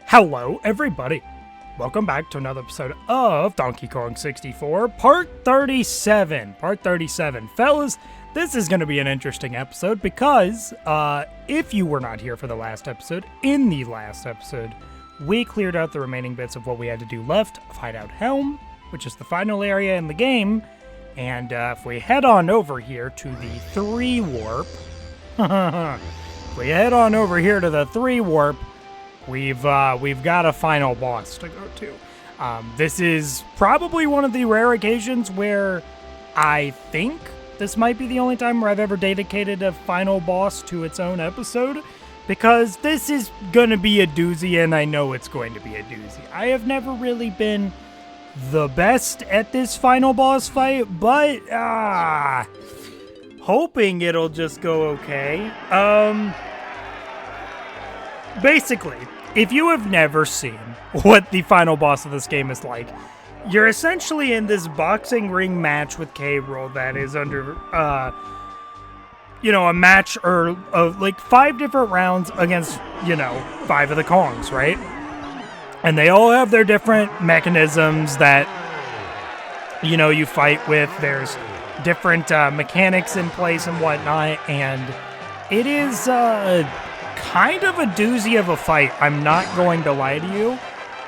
Hello, everybody. Welcome back to another episode of Donkey Kong 64, Part 37. Part 37. Fellas, this is going to be an interesting episode because, if you were not here for the last episode, in the last episode, we cleared out the remaining bits of what we had to do left of Hideout Helm, which is the final area in the game. And if we head on over here to the 3 warp, if we head on over here to the 3 warp, we've got a final boss to go to. This is probably one of the rare occasions where I think this might be the only time where I've ever dedicated a final boss to its own episode, because this is going to be a doozy, and I know it's going to be a doozy. I have never really been the best at this final boss fight, but hoping it'll just go okay. Basically, if you have never seen what the final boss of this game is like, you're essentially in this boxing ring match with K-Rool that is under, a match of like 5 different rounds against, 5 of the Kongs, right? And they all have their different mechanisms that, you fight with. There's different mechanics in place and whatnot, and it is kind of a doozy of a fight. I'm not going to lie to you.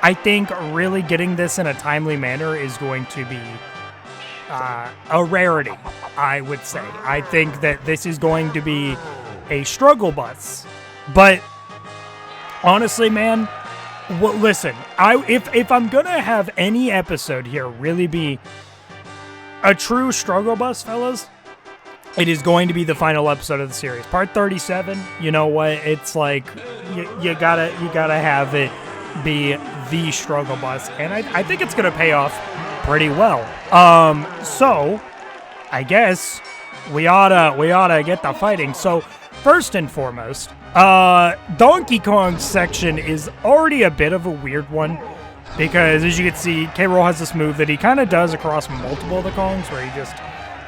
I think really getting this in a timely manner is going to be a rarity, I would say. I think that this is going to be a struggle bus. But honestly, man, listen, if I'm going to have any episode here really be a true struggle bus, fellas, it is going to be the final episode of the series. Part 37, you know what? It's like, you gotta have it be the struggle bus. And I think it's gonna pay off pretty well. So, I guess we oughta get the fighting. So, first and foremost, Donkey Kong's section is already a bit of a weird one. Because, as you can see, K-Rool has this move that he kind of does across multiple of the Kongs, where he just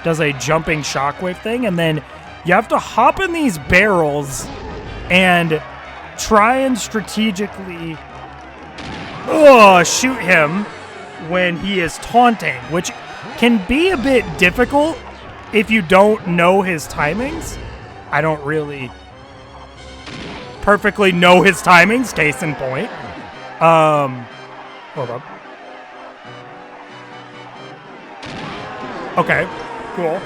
does a jumping shockwave thing, and then you have to hop in these barrels and try and strategically shoot him when he is taunting, which can be a bit difficult if you don't know his timings. I don't really perfectly know his timings, case in point. Hold up. Okay. Cool.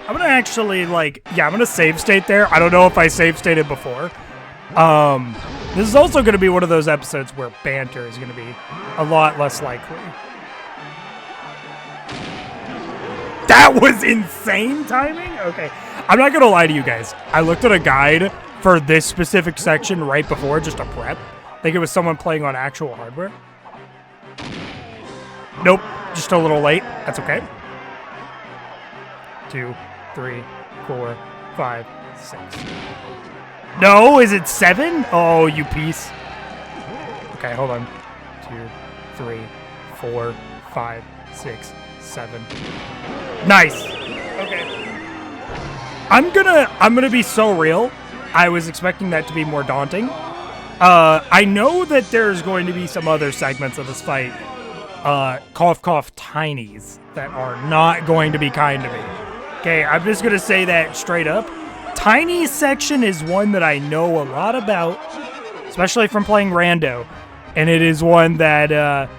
I'm gonna actually, I'm gonna save state there. I don't know if I save stated before. This is also gonna be one of those episodes where banter is gonna be a lot less likely. That was insane timing? Okay. I'm not gonna lie to you guys. I looked at a guide for this specific section right before, just to prep. I think it was someone playing on actual hardware. Nope. Just a little late. That's okay. 2, 3, 4, 5, 6. No, is it 7? Oh, you piece. Okay, hold on. 2, 3, 4, 5, 6, 7. Nice. Okay. I'm gonna be so real. I was expecting that to be more daunting. I know that there's going to be some other segments of this fight, cough cough tinies, that are not going to be kind to me. Okay, I'm just going to say that straight up. Tiny section is one that I know a lot about, especially from playing Rando. And it is one that,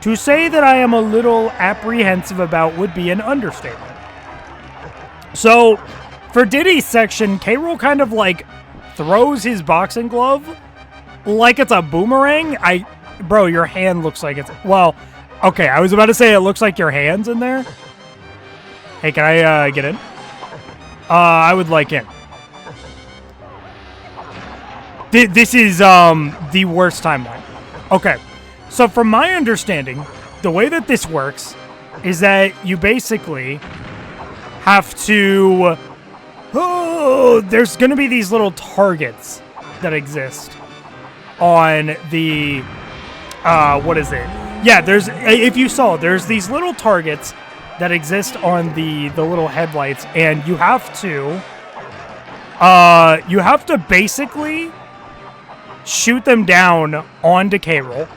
to say that I am a little apprehensive about would be an understatement. So, for Diddy's section, K-Rool kind of, throws his boxing glove like it's a boomerang. Bro, your hand looks like it's... Well, okay, I was about to say it looks like your hand's in there. Hey, can I get in? I would like in. This is the worst timeline. Okay, so from my understanding, the way that this works is that you basically have to... Oh, there's going to be these little targets that exist on the... what is it? Yeah, if you saw, there's these little targets that exist on the little headlights, and you have to basically shoot them down onto K-Rool.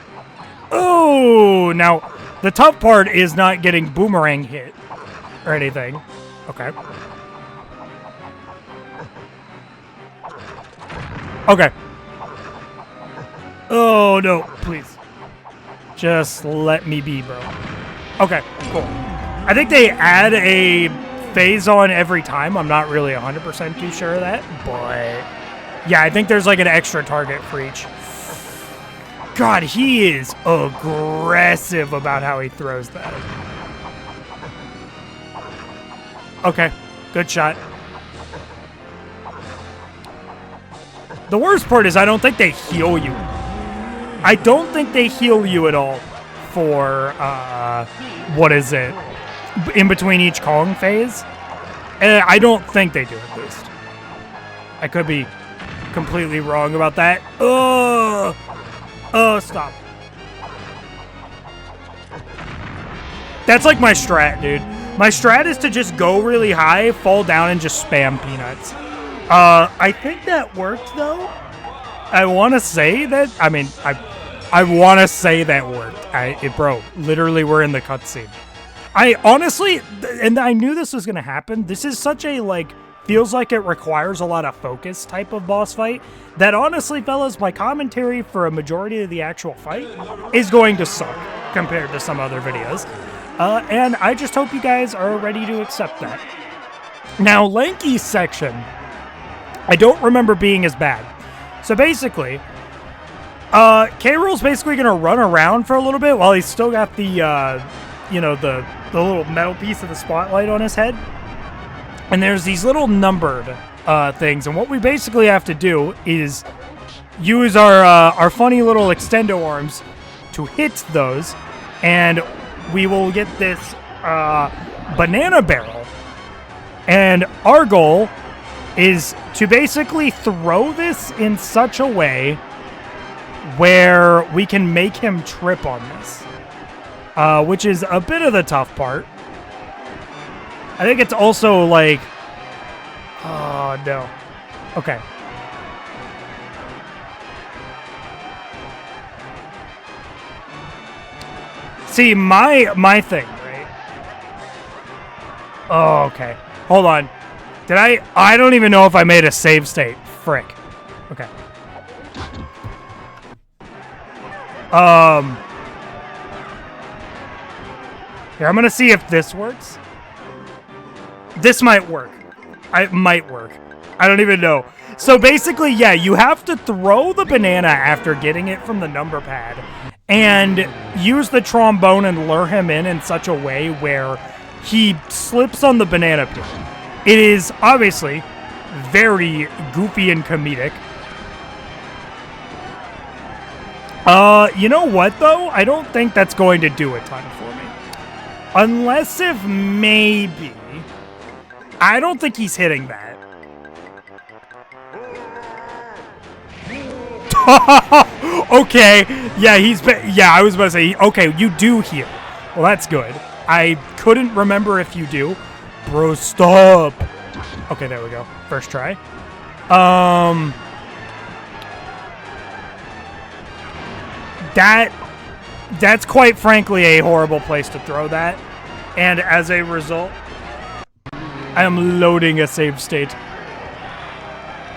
Oh, now the tough part is not getting boomerang hit or anything. Okay. Okay. Oh, no, please. Just let me be, bro. Okay, cool. I think they add a phase on every time. I'm not really 100% too sure of that, but yeah, I think there's like an extra target for each. God, he is aggressive about how he throws that. Okay, good shot. The worst part is I don't think they heal you. I don't think they heal you at all for, what is it? In between each Kong phase. I don't think they do at least. I could be completely wrong about that. Oh, stop. That's like my strat, dude. My strat is to just go really high, fall down, and just spam peanuts. I think that worked, though. I want to say that. I mean, I want to say that worked. Bro, literally, we're in the cutscene. I honestly, and I knew this was going to happen. This is such a, like, feels like it requires a lot of focus type of boss fight that honestly, fellas, my commentary for a majority of the actual fight is going to suck compared to some other videos. And I just hope you guys are ready to accept that. Now, Lanky's section, I don't remember being as bad. So basically, K-Rool's basically going to run around for a little bit while he's still got the, you know, the little metal piece of the spotlight on his head. And there's these little numbered things, and what we basically have to do is use our funny little extendo arms to hit those, and we will get this banana barrel. And our goal is to basically throw this in such a way where we can make him trip on this, which is a bit of the tough part. I think it's also like, oh no. Okay. See, my thing, right? Oh, okay. Hold on. Did I don't even know if I made a save state. Frick. Okay. Here, I'm gonna see if this works. This might work. It might work. I don't even know. So basically, yeah, you have to throw the banana after getting it from the number pad and use the trombone and lure him in such a way where he slips on the banana peel. It is obviously very goofy and comedic. You know what, though? I don't think that's going to do a ton for me. Unless if maybe... I don't think he's hitting that. Okay. Yeah, yeah, I was about to say, okay, you do heal. Well, that's good. I couldn't remember if you do. Bro, stop. Okay, there we go. First try. That's quite frankly a horrible place to throw that. And as a result, I am loading a save state.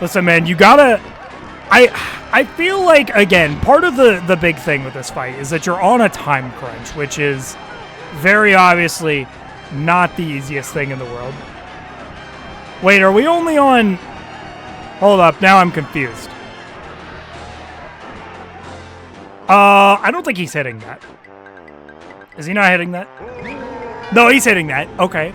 Listen, man, you gotta... I feel like, again, part of the big thing with this fight is that you're on a time crunch, which is very obviously not the easiest thing in the world. Wait, are we only on... Hold up, now I'm confused. I don't think he's hitting that. Is he not hitting that? No, he's hitting that. Okay.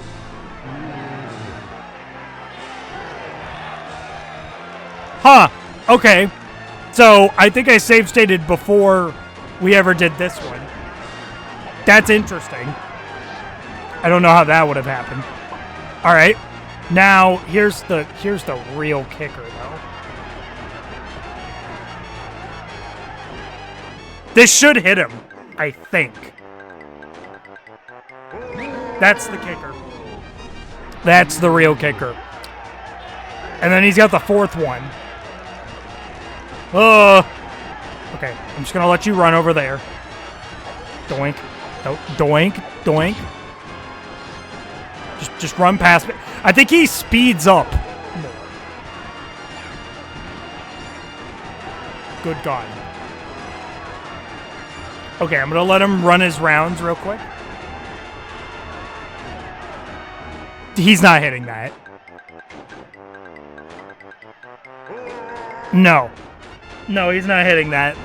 Huh. Okay. So, I think I save stated before we ever did this one. That's interesting. I don't know how that would have happened. All right. Now, here's the real kicker, though. This should hit him, I think. That's the kicker. That's the real kicker. And then he's got the fourth one. Okay, I'm just gonna let you run over there. Doink. Doink. Doink. Just run past me. I think he speeds up more. Good God. Okay, I'm gonna let him run his rounds real quick. He's not hitting that. No. No, he's not hitting that.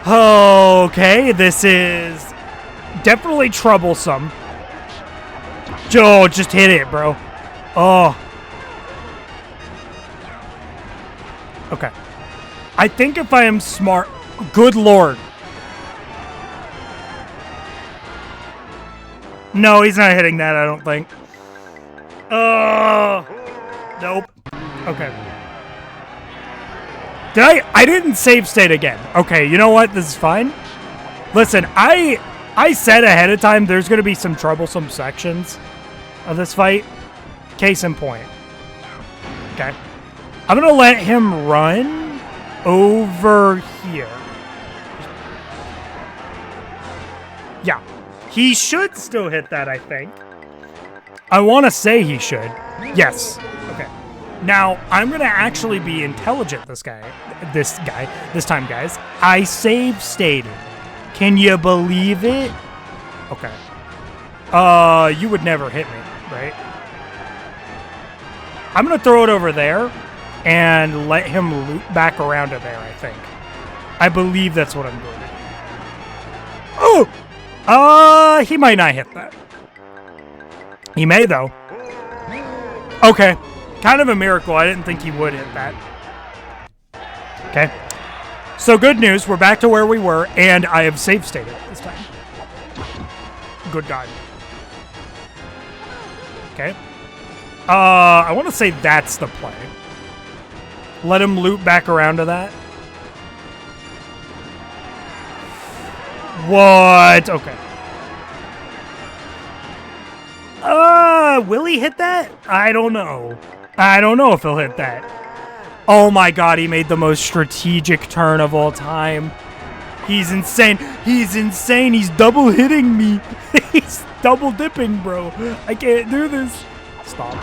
Okay, this is definitely troublesome. Joe, just hit it, bro. Oh. Okay. I think if I am smart... Good Lord. No, he's not hitting that, I don't think. Nope. Okay. I didn't save state again. Okay, you know what? This is fine. Listen, I said ahead of time there's going to be some troublesome sections of this fight. Case in point. Okay. I'm going to let him run over here. Yeah. He should still hit that, I think. I want to say he should. Yes. Okay. Now, I'm going to actually be intelligent this time, guys. I save stated. Can you believe it? Okay. You would never hit me, right? I'm going to throw it over there and let him loop back around to there, I think. I believe that's what I'm going to do. Oh! He might not hit that. He may, though. Okay. Kind of a miracle. I didn't think he would hit that. Okay. So good news. We're back to where we were, and I have save stated this time. Good God. Okay. I want to say that's the play. Let him loop back around to that. What? Okay. Will he hit that? I don't know. I don't know if he'll hit that. Oh my God, he made the most strategic turn of all time. He's insane. He's insane. He's double hitting me. He's double dipping, bro. I can't do this. Stop.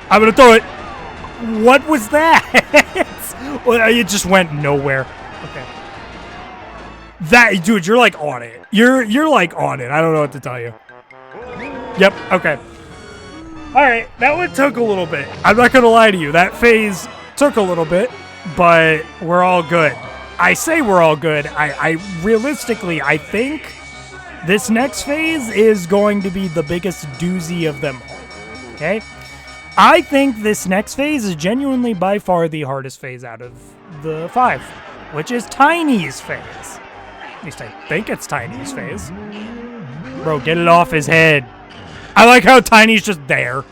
I'm gonna throw it. What was that? Well, it just went nowhere. Okay. That, dude, you're like on it. You're like on it. I don't know what to tell you. Yep. Okay. All right. That one took a little bit. I'm not gonna lie to you. That phase took a little bit, but we're all good. I say we're all good. I realistically, I think this next phase is going to be the biggest doozy of them all. Okay. I think this next phase is genuinely by far the hardest phase out of the 5, which is Tiny's phase. At least I think it's Tiny's phase. Bro, get it off his head. I like how Tiny's just there.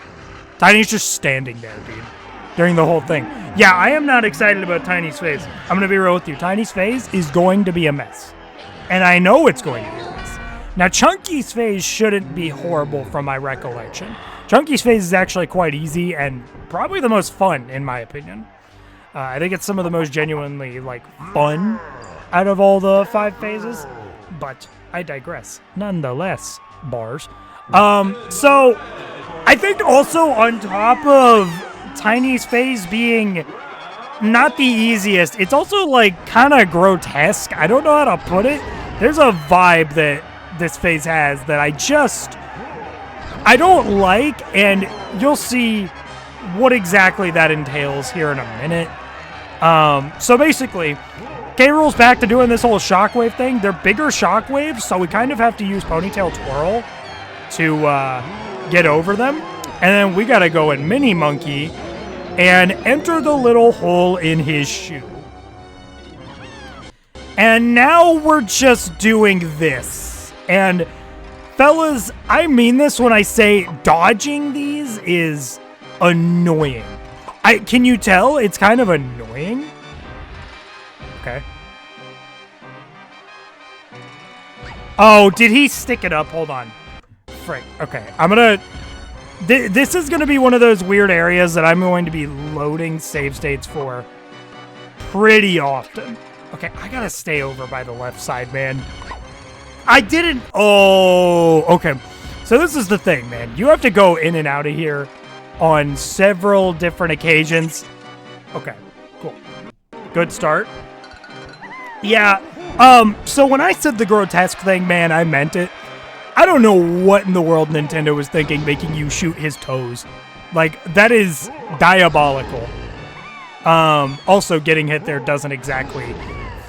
Tiny's just standing there, dude, during the whole thing. Yeah, I am not excited about Tiny's phase. I'm going to be real with you. Tiny's phase is going to be a mess. And I know it's going to be a mess. Now, Chunky's phase shouldn't be horrible from my recollection. Chunky's phase is actually quite easy and probably the most fun, in my opinion. I think it's some of the most genuinely, like, fun out of all the 5 phases. But I digress. Nonetheless, bars. So, I think also on top of Tiny's phase being not the easiest, it's also, like, kind of grotesque. I don't know how to put it. There's a vibe that this phase has that I don't like, and you'll see what exactly that entails here in a minute. So basically, K-Rool's back to doing this whole shockwave thing. They're bigger shockwaves, so we kind of have to use Ponytail Twirl to get over them. And then we gotta go in Mini Monkey and enter the little hole in his shoe. And now we're just doing this. And fellas, I mean this when I say dodging these is annoying. Can you tell it's kind of annoying? Okay. Oh, did he stick it up? Hold on. Frick. Okay, I'm gonna... This is gonna be one of those weird areas that I'm going to be loading save states for pretty often. Okay, I gotta stay over by the left side, man. I didn't... Oh, okay. So this is the thing, man. You have to go in and out of here on several different occasions. Okay, cool. Good start. Yeah, so when I said the grotesque thing, man, I meant it. I don't know what in the world Nintendo was thinking, making you shoot his toes. Like, that is diabolical. Also, getting hit there doesn't exactly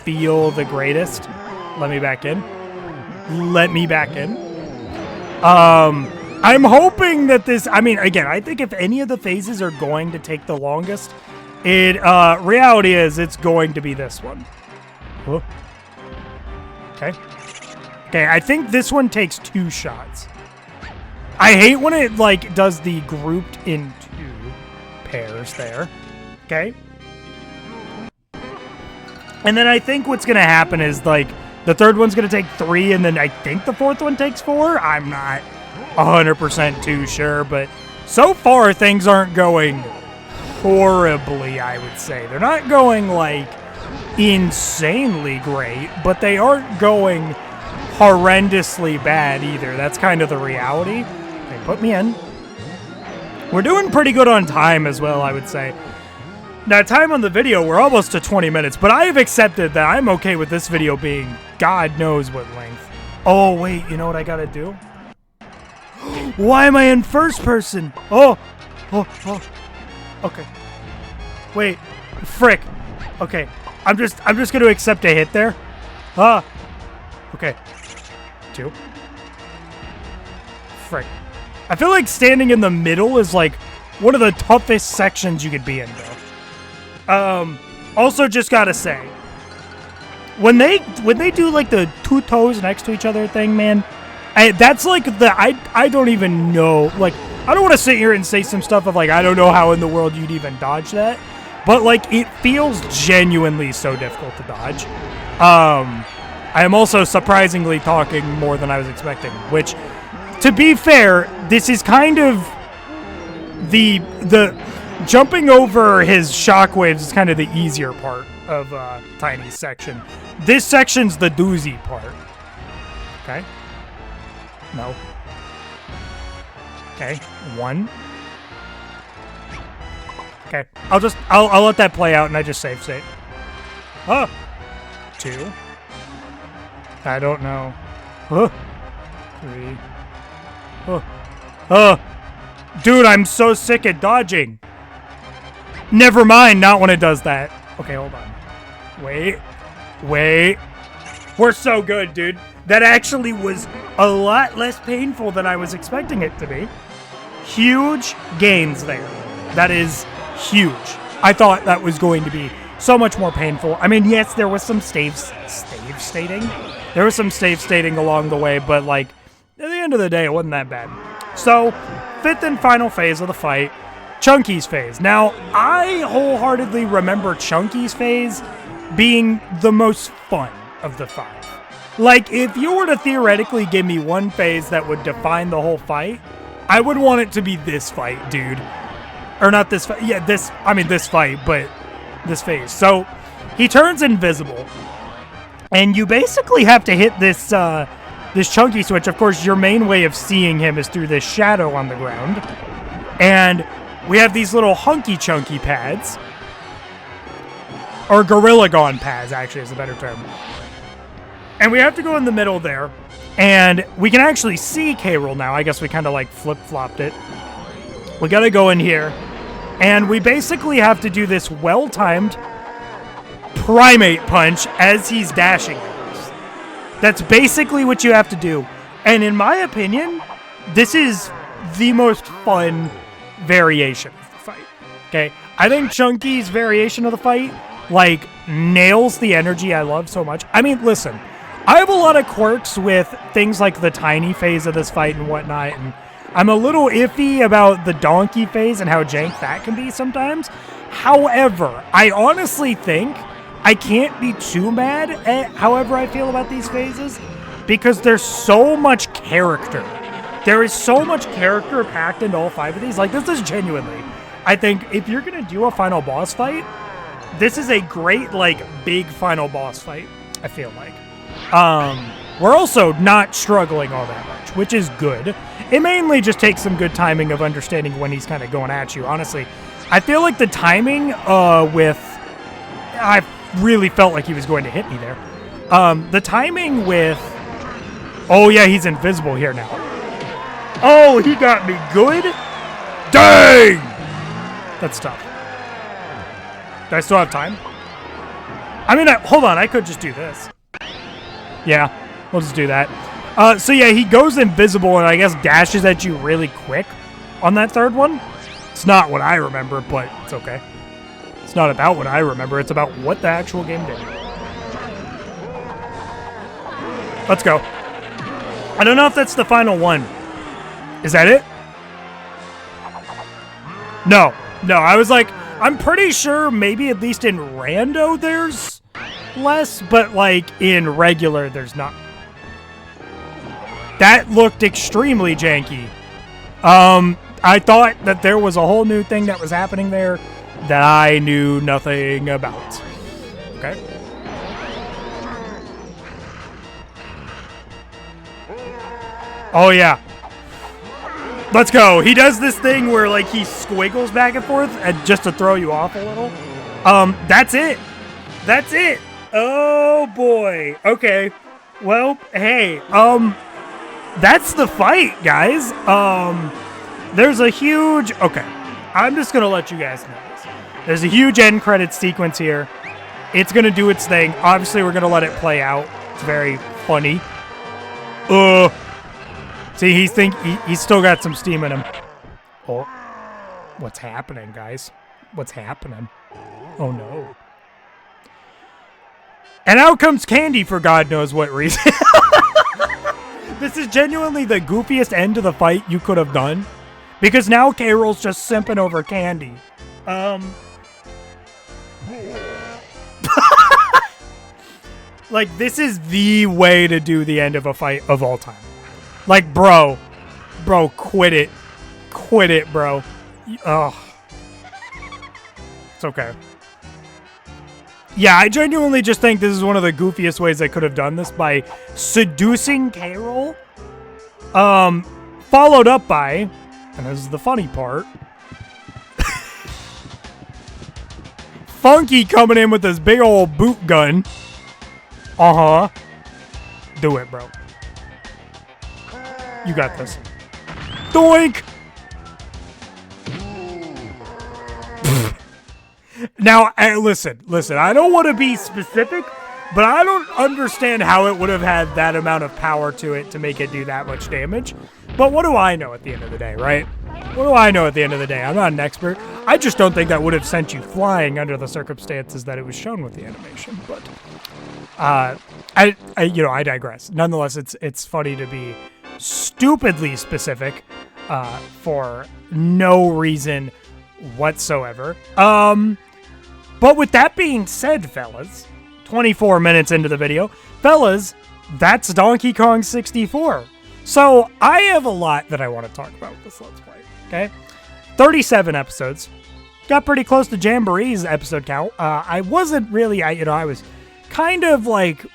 feel the greatest. Let me back in. Let me back in. I'm hoping that this... I mean, again, I think if any of the phases are going to take the longest, reality is it's going to be this one. Whoa. Okay. Okay, I think this one takes 2 shots. I hate when it, like, does the grouped in 2 pairs there. Okay. And then I think what's going to happen is, like, the third one's going to take 3, and then I think the fourth one takes 4. I'm not 100% too sure, but so far things aren't going horribly, I would say. They're not going, like, insanely great, but they aren't going horrendously bad either. That's kind of the reality. Okay, put me in. We're doing pretty good on time as well, I would say. Now, time on the video, we're almost to 20 minutes, but I have accepted that I'm okay with this video being God knows what length. Oh, wait, you know what I gotta do? Why am I in first person? Oh. Okay. Wait, frick. Okay, I'm just gonna accept a hit there. Okay. 2. Frick. I feel like standing in the middle is like one of the toughest sections you could be in, though. Also, just gotta say, when they do like the 2 toes next to each other thing, man, that's like I don't even know. Like, I don't want to sit here and say some stuff of like I don't know how in the world you'd even dodge that, but like it feels genuinely so difficult to dodge. I am also surprisingly talking more than I was expecting, which, to be fair, this is kind of the jumping over his shockwaves is kind of the easier part of Tiny's section. This section's the doozy part. Okay. No. Okay. 1. Okay. I'll let that play out and I just save state. 2. I don't know. 3. Dude, I'm so sick at dodging. Never mind, not when it does that. Okay, hold on. Wait. We're so good, dude. That actually was a lot less painful than I was expecting it to be. Huge gains there. That is huge. I thought that was going to be so much more painful. I mean, yes, there was some stave stating. There was some stave stating along the way, but like, at the end of the day, it wasn't that bad. So, 5th and final phase of the fight, Chunky's phase. Now, I wholeheartedly remember Chunky's phase being the most fun of the 5. Like, if you were to theoretically give me one phase that would define the whole fight, I would want it to be this fight, dude. Or not this fight. Yeah, this fight, but this phase. So, he turns invisible. And you basically have to hit this this Chunky switch. Of course, your main way of seeing him is through this shadow on the ground. And we have these little hunky-chunky pads. Or Gorilla Gone pads, actually, is a better term. And we have to go in the middle there. And we can actually see K-Rool now. I guess we kind of like flip-flopped it. We got to go in here. And we basically have to do this well-timed primate punch as he's dashing at us. That's basically what you have to do. And in my opinion, this is the most fun variation of the fight. Okay? I think Chunky's variation of the fight, like, nails the energy I love so much. I mean, listen, I have a lot of quirks with things like the tiny phase of this fight and whatnot, and I'm a little iffy about the donkey phase and how jank that can be sometimes. However, I honestly think I can't be too mad at however I feel about these phases because there's so much character. There is so much character packed into all 5 of these. Like, this is genuinely, I think, if you're going to do a final boss fight, this is a great, like, big final boss fight, I feel like. We're also not struggling all that much, which is good. It mainly just takes some good timing of understanding when he's kind of going at you. Honestly, I feel like the timing I really felt like he was going to hit me there. The timing with... Oh, yeah, he's invisible here now. Oh, he got me good? Dang! That's tough. Do I still have time? I mean, hold on. I could just do this. Yeah, we'll just do that. So, yeah, he goes invisible and I guess dashes at you really quick on that third one. It's not what I remember, but it's okay. It's not about what I remember. It's about what the actual game did. Let's go. I don't know if that's the final one. Is that it? No. No, I was like, I'm pretty sure maybe at least in rando there's less, but like in regular there's not. That looked extremely janky. I thought that there was a whole new thing that was happening there that I knew nothing about. Okay. Oh, yeah. Let's go. He does this thing where, like, he squiggles back and forth and just to throw you off a little. That's it. That's it. Oh, boy. Okay. Well, hey, that's the fight, guys. There's a huge... Okay. I'm just going to let you guys know this. There's a huge end credit sequence here. It's going to do its thing. Obviously, we're going to let it play out. It's very funny. See, he's still got some steam in him. Oh, what's happening, guys? What's happening? Oh, no. And out comes Candy for God knows what reason. This is genuinely the goofiest end to the fight you could have done. Because now K. Rool's just simping over Candy. Like, this is the way to do the end of a fight of all time. Like, bro, quit it. Quit it, bro. Ugh. It's okay. Yeah, I genuinely just think this is one of the goofiest ways I could have done this, by seducing K. Rool. Followed up by, and this is the funny part, Funky coming in with this big old boot gun. Uh-huh. Do it, bro. You got this. Doink! Now, listen. I don't want to be specific, but I don't understand how it would have had that amount of power to it to make it do that much damage. But what do I know at the end of the day, right? What do I know at the end of the day? I'm not an expert. I just don't think that would have sent you flying under the circumstances that it was shown with the animation. But I digress. Nonetheless, it's funny to be stupidly specific for no reason whatsoever. But with that being said, fellas, 24 minutes into the video, fellas, that's Donkey Kong 64. So I have a lot that I want to talk about with this Let's Play, okay? 37 episodes. Got pretty close to Jamboree's episode count. I wasn't really, I was kind of like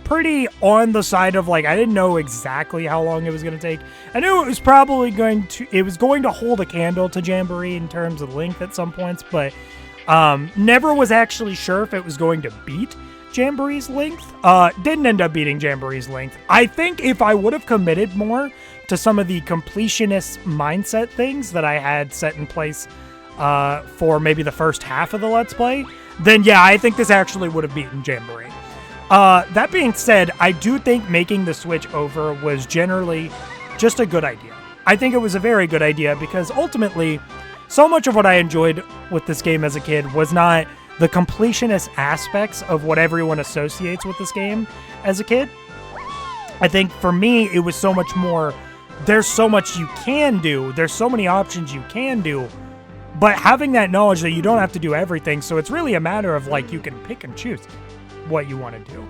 pretty on the side of like, I didn't know exactly how long it was going to take. I knew it was probably going to hold a candle to Jamboree in terms of length at some points, but never was actually sure if it was going to beat Jamboree's length. Didn't end up beating Jamboree's length. I think if I would have committed more to some of the completionist mindset things that I had set in place for maybe the first half of the Let's Play, then yeah, I think this actually would have beaten Jamboree. That being said, I do think making the switch over was generally just a good idea. I think it was a very good idea because ultimately, so much of what I enjoyed with this game as a kid was not the completionist aspects of what everyone associates with this game as a kid. I think for me, it was so much more, there's so much you can do, there's so many options you can do, but having that knowledge that you don't have to do everything, so it's really a matter of like, you can pick and choose what you want to do.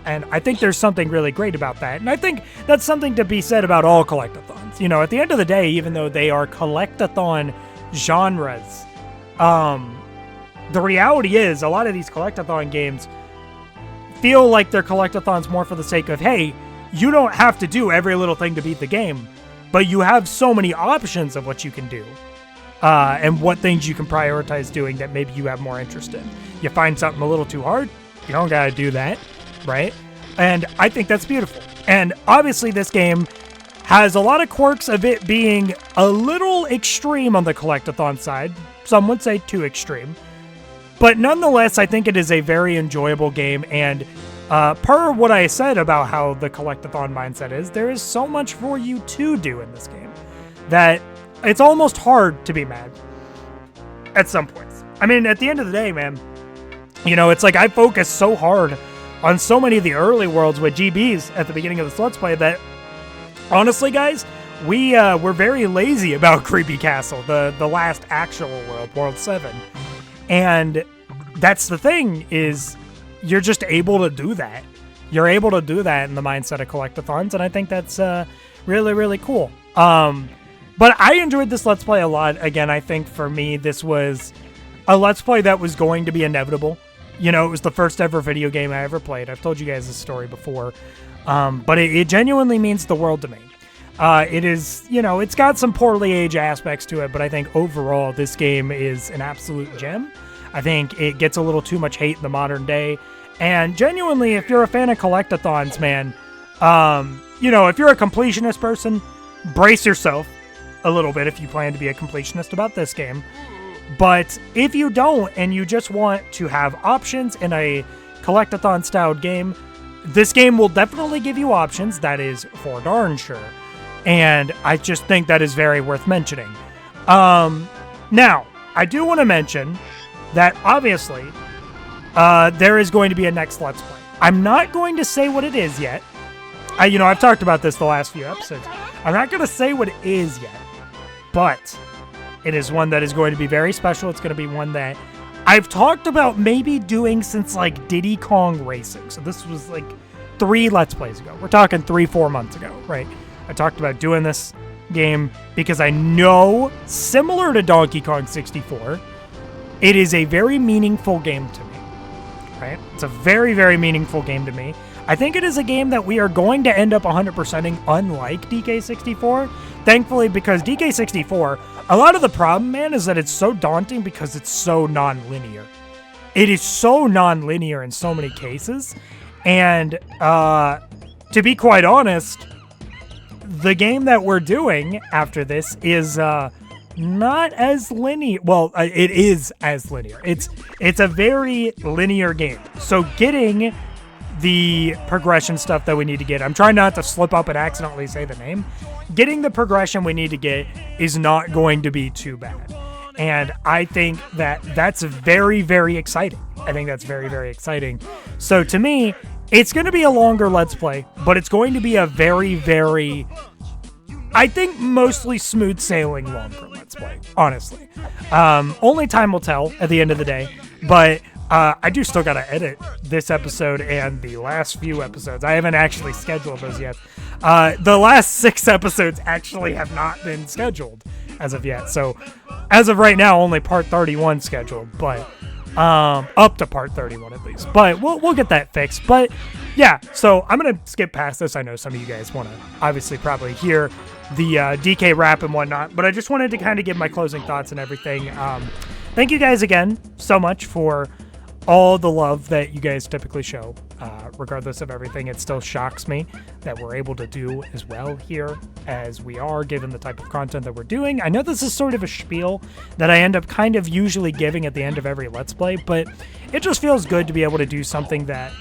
And I think there's something really great about that. And I think that's something to be said about all collectathons. You know, at the end of the day, even though they are collectathon genres, the reality is a lot of these collectathon games feel like they're collectathons more for the sake of, hey, you don't have to do every little thing to beat the game, but you have so many options of what you can do and what things you can prioritize doing that maybe you have more interest in. You find something a little too hard, you don't got to do that, right? And I think that's beautiful. And obviously this game has a lot of quirks of it being a little extreme on the collectathon side. Some would say too extreme. But nonetheless, I think it is a very enjoyable game. And per what I said about how the collectathon mindset is, there is so much for you to do in this game that it's almost hard to be mad at some points. I mean, at the end of the day, man, you know, it's like I focused so hard on so many of the early worlds with GBs at the beginning of this Let's Play that, honestly, guys, we're very lazy about Creepy Castle, the last actual world, World 7. And that's the thing, is you're just able to do that. You're able to do that in the mindset of collectathons, and I think that's really, really cool. But I enjoyed this Let's Play a lot. Again, I think for me, this was a Let's Play that was going to be inevitable. You know, it was the first ever video game I ever played. I've told you guys this story before. But it genuinely means the world to me. It is, you know, it's got some poorly aged aspects to it, but I think overall this game is an absolute gem. I think it gets a little too much hate in the modern day. And genuinely, if you're a fan of collectathons, man, you know, if you're a completionist person, brace yourself a little bit if you plan to be a completionist about this game. But if you don't, and you just want to have options in a collectathon-styled game, this game will definitely give you options, that is for darn sure. And I just think that is very worth mentioning. Now, I do want to mention that obviously there is going to be a next Let's Play. I'm not going to say what it is yet. You know, I've talked about this the last few episodes. I'm not going to say what it is yet, but it is one that is going to be very special. It's going to be one that I've talked about maybe doing since like Diddy Kong Racing. So this was like 3 Let's Plays ago. We're talking 3-4 months ago, right? I talked about doing this game because I know, similar to Donkey Kong 64, it is a very meaningful game to me, right? It's a very, very meaningful game to me. I think it is a game that we are going to end up 100%ing, unlike DK64. Thankfully, because DK64, a lot of the problem, man, is that it's so daunting because it's so non-linear. It is so non-linear in so many cases. And to be quite honest, the game that we're doing after this is not as linear. Well, it is as linear. It's a very linear game. So getting the progression stuff that we need to get, I'm trying not to slip up and accidentally say the name. Getting the progression we need to get is not going to be too bad. And I think that that's very, very exciting. I think that's very, very exciting. So to me, it's going to be a longer Let's Play, but it's going to be a very, very, I think, mostly smooth sailing longer Let's Play, honestly. Only time will tell at the end of the day, but I do still got to edit this episode and the last few episodes. I haven't actually scheduled those yet. The last 6 episodes actually have not been scheduled as of yet. So as of right now, only part 31 scheduled, but up to part 31 at least. But we'll get that fixed. But yeah, so I'm going to skip past this. I know some of you guys want to obviously probably hear the DK rap and whatnot, but I just wanted to kind of give my closing thoughts and everything. Thank you guys again so much for all the love that you guys typically show. Regardless of everything, it still shocks me that we're able to do as well here as we are, given the type of content that we're doing. I know this is sort of a spiel that I end up kind of usually giving at the end of every Let's Play, but it just feels good to be able to do something that,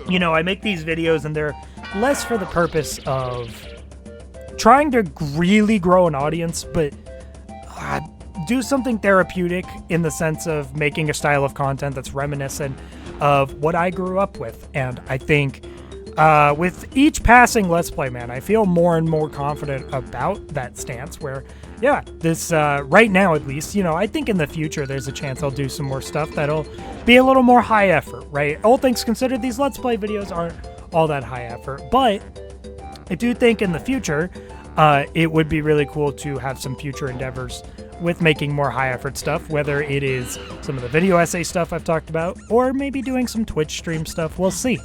you know, I make these videos and they're less for the purpose of trying to really grow an audience, but do something therapeutic in the sense of making a style of content that's reminiscent of what I grew up with. And I think with each passing Let's Play, man, I feel more and more confident about that stance where, yeah, this, right now at least, you know, I think in the future there's a chance I'll do some more stuff that'll be a little more high effort, right? All things considered, these Let's Play videos aren't all that high effort, but I do think in the future, it would be really cool to have some future endeavors with making more high effort stuff, whether it is some of the video essay stuff I've talked about, or maybe doing some Twitch stream stuff. We'll see.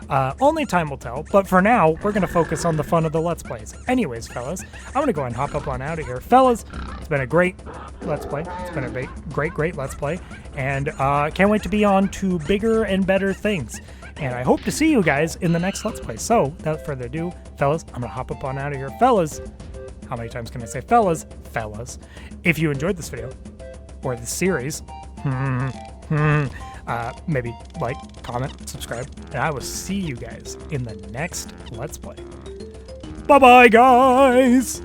Only time will tell, but for now, we're going to focus on the fun of the Let's Plays. Anyways, fellas, I'm going to go ahead and hop up on out of here. Fellas, it's been a great Let's Play. It's been a great Let's Play, and can't wait to be on to bigger and better things. And I hope to see you guys in the next Let's Play. So, without further ado, fellas, I'm going to hop up on out of here. Fellas, how many times can I say fellas? Fellas. If you enjoyed this video, or this series, maybe like, comment, subscribe, and I will see you guys in the next Let's Play. Bye-bye, guys!